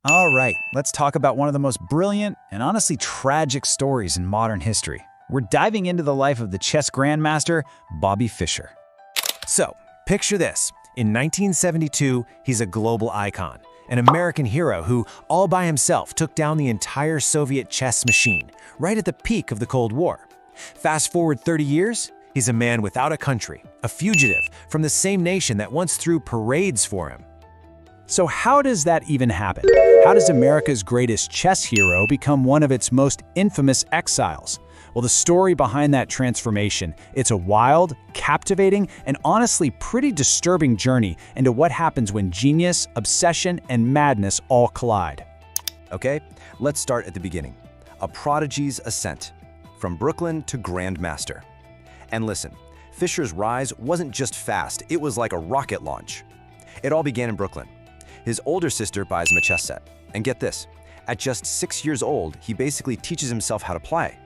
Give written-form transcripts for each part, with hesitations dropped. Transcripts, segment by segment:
All right, let's talk about one of the most brilliant and honestly tragic stories in modern history. We're diving into the life of the chess grandmaster, Bobby Fischer. So, picture this. In 1972, he's a global icon, an American hero who, all by himself, took down the entire Soviet chess machine, right at the peak of the Cold War. Fast forward 30 years, he's a man without a country, a fugitive from the same nation that once threw parades for him. So how does that even happen? How does America's greatest chess hero become one of its most infamous exiles? Well, the story behind that transformation, it's a wild, captivating, and honestly pretty disturbing journey into what happens when genius, obsession, and madness all collide. Okay, let's start at the beginning. A prodigy's ascent, from Brooklyn to Grandmaster. And listen, Fischer's rise wasn't just fast, it was like a rocket launch. It all began in Brooklyn. His older sister buys him a chess set. And get this, at just 6 years old, he basically teaches himself how to play.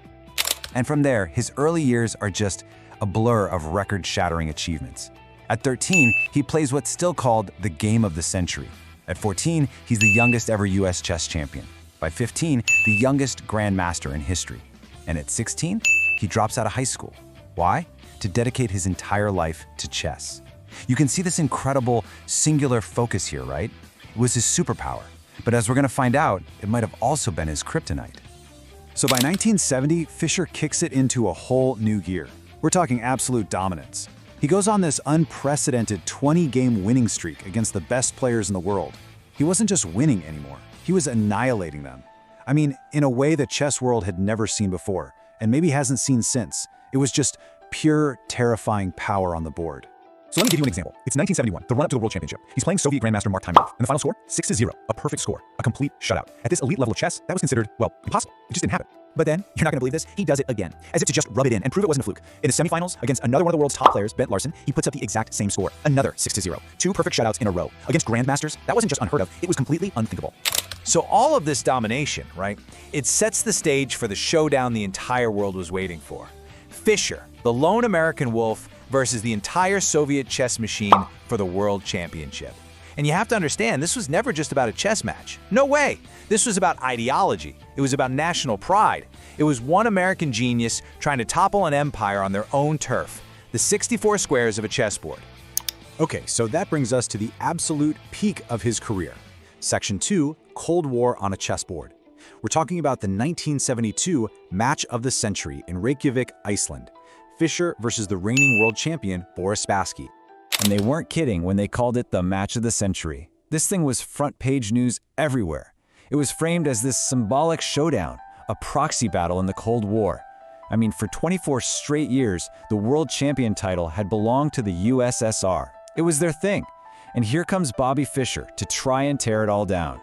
And from there, his early years are just a blur of record-shattering achievements. At 13, he plays what's still called the game of the century. At 14, he's the youngest ever US chess champion. By 15, the youngest grandmaster in history. And at 16, he drops out of high school. Why? To dedicate his entire life to chess. You can see this incredible, singular focus here, right? It was his superpower. But as we're going to find out, it might have also been his kryptonite. So by 1970, Fischer kicks it into a whole new gear. We're talking absolute dominance. He goes on this unprecedented 20-game winning streak against the best players in the world. He wasn't just winning anymore, he was annihilating them. I mean, in a way the chess world had never seen before, and maybe hasn't seen since. It was just pure, terrifying power on the board. So let me give you an example. It's 1971, the run-up to the World Championship. He's playing Soviet Grandmaster Mark Timonov, and the final score, 6-0, a perfect score, a complete shutout. At this elite level of chess, that was considered, well, impossible. It just didn't happen. But then, you're not gonna believe this, he does it again, as if to just rub it in and prove it wasn't a fluke. In the semifinals, against another one of the world's top players, Bent Larsen, he puts up the exact same score, another 6-0. 2 perfect shutouts in a row. Against grandmasters, that wasn't just unheard of, it was completely unthinkable. So all of this domination, right, it sets the stage for the showdown the entire world was waiting for. Fischer, the lone American wolf, versus the entire Soviet chess machine for the World Championship. And you have to understand, this was never just about a chess match. No way! This was about ideology. It was about national pride. It was one American genius trying to topple an empire on their own turf, the 64 squares of a chessboard. Okay, so that brings us to the absolute peak of his career. Section 2, Cold War on a chessboard. We're talking about the 1972 Match of the Century in Reykjavik, Iceland. Fischer versus the reigning world champion, Boris Spassky. And they weren't kidding when they called it the Match of the Century. This thing was front-page news everywhere. It was framed as this symbolic showdown, a proxy battle in the Cold War. I mean, for 24 straight years, the world champion title had belonged to the USSR. It was their thing. And here comes Bobby Fischer to try and tear it all down.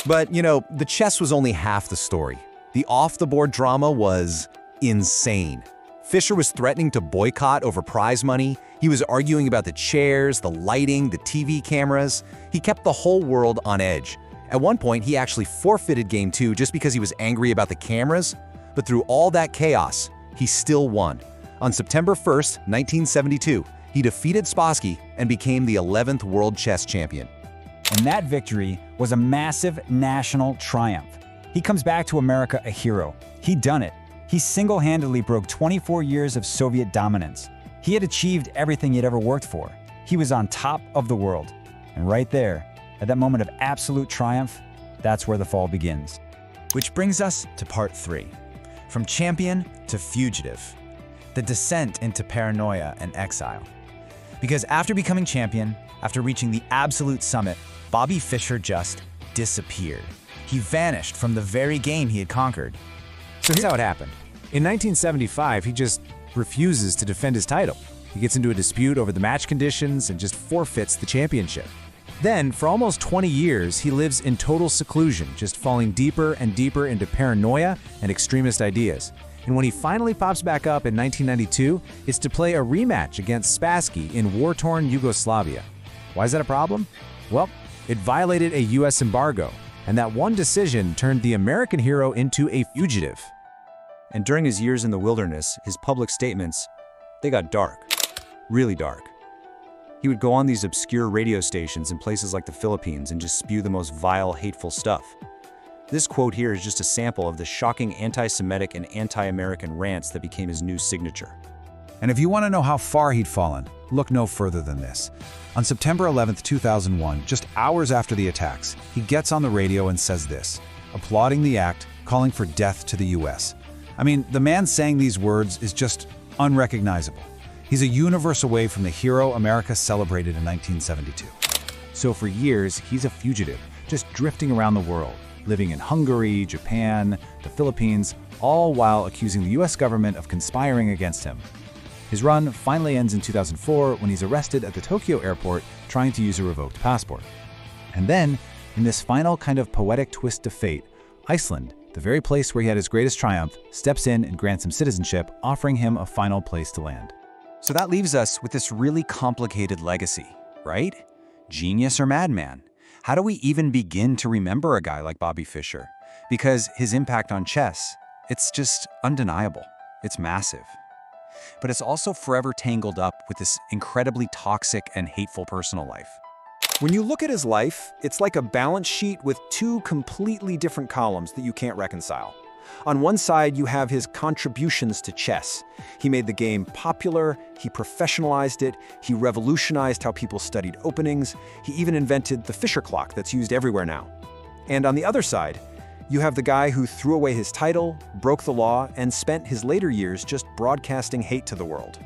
But, you know, the chess was only half the story. The off-the-board drama was insane. Fischer was threatening to boycott over prize money. He was arguing about the chairs, the lighting, the TV cameras. He kept the whole world on edge. At one point, he actually forfeited Game 2 just because he was angry about the cameras. But through all that chaos, he still won. On September 1st, 1972, he defeated Spassky and became the 11th world chess champion. And that victory was a massive national triumph. He comes back to America a hero. He'd done it. He single-handedly broke 24 years of Soviet dominance. He had achieved everything he'd ever worked for. He was on top of the world. And right there, at that moment of absolute triumph, that's where the fall begins. Which brings us to part 3. From champion to fugitive. The descent into paranoia and exile. Because after becoming champion, after reaching the absolute summit, Bobby Fischer just disappeared. He vanished from the very game he had conquered. So here's how it happened. In 1975, he just refuses to defend his title. He gets into a dispute over the match conditions and just forfeits the championship. Then, for almost 20 years, he lives in total seclusion, just falling deeper and deeper into paranoia and extremist ideas. And when he finally pops back up in 1992, it's to play a rematch against Spassky in war-torn Yugoslavia. Why is that a problem? Well, it violated a US embargo, and that one decision turned the American hero into a fugitive. And during his years in the wilderness, his public statements, they got dark. Really dark. He would go on these obscure radio stations in places like the Philippines and just spew the most vile, hateful stuff. This quote here is just a sample of the shocking anti-Semitic and anti-American rants that became his new signature. And if you want to know how far he'd fallen, look no further than this. On September 11, 2001, just hours after the attacks, he gets on the radio and says this, applauding the act, calling for death to the US. I mean, the man saying these words is just unrecognizable. He's a universe away from the hero America celebrated in 1972. So for years, he's a fugitive, just drifting around the world, living in Hungary, Japan, the Philippines, all while accusing the US government of conspiring against him. His run finally ends in 2004 when he's arrested at the Tokyo airport trying to use a revoked passport. And then, in this final kind of poetic twist to fate, Iceland, the very place where he had his greatest triumph, steps in and grants him citizenship, offering him a final place to land. So that leaves us with this really complicated legacy, right? Genius or madman? How do we even begin to remember a guy like Bobby Fischer? Because his impact on chess, it's just undeniable. It's massive. But it's also forever tangled up with this incredibly toxic and hateful personal life. When you look at his life, it's like a balance sheet with two completely different columns that you can't reconcile. On one side, you have his contributions to chess. He made the game popular, he professionalized it, he revolutionized how people studied openings, he even invented the Fischer clock that's used everywhere now. And on the other side, you have the guy who threw away his title, broke the law, and spent his later years just broadcasting hate to the world.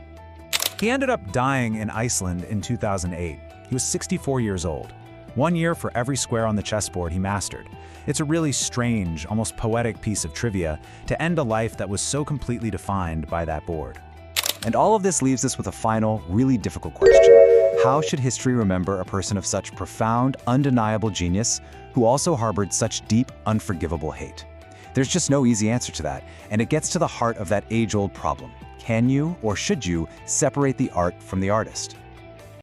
He ended up dying in Iceland in 2008. He was 64 years old. 1 year for every square on the chessboard he mastered. It's a really strange, almost poetic piece of trivia to end a life that was so completely defined by that board. And all of this leaves us with a final, really difficult question. How should history remember a person of such profound, undeniable genius who also harbored such deep, unforgivable hate? There's just no easy answer to that, and it gets to the heart of that age-old problem. Can you, or should you, separate the art from the artist?